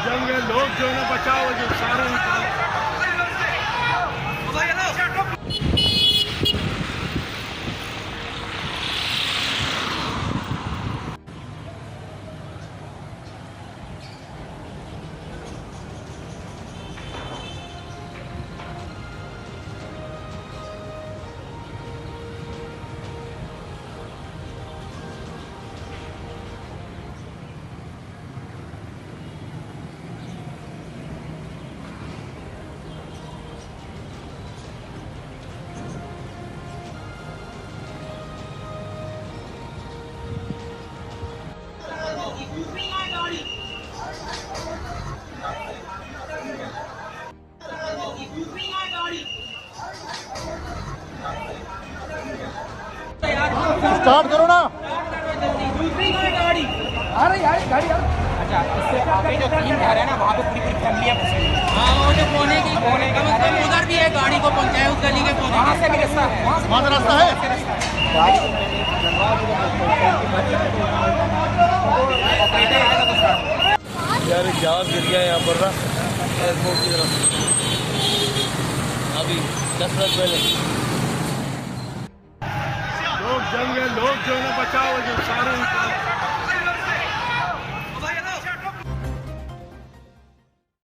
जंग है, लोग जो है ना बचाओ जो सारे स्टार्ट करो ना। दूसरी गाड़ी आ रही है गाड़ी। अच्छा, इससे आगे जो 3 घर है ना, वहाँ पे पूरी फैमिलियाँ फंसी हुई हैं। हाँ, वो जो कोने की कम से कम उधर भी है, गाड़ी को पहुँचाए उस गली के कोने। वहाँ से भी रास्ता है, वहाँ से रास्ता है। गाड़ी ऑपरेटर आएगा तो स्टार्ट। यार जहाज गिर गया यहाँ पर ना एयरपोर्ट की तरफ अभी 10 मिनट पहले। लोग जंग है, लोग जो है ना बचाओ जो सारे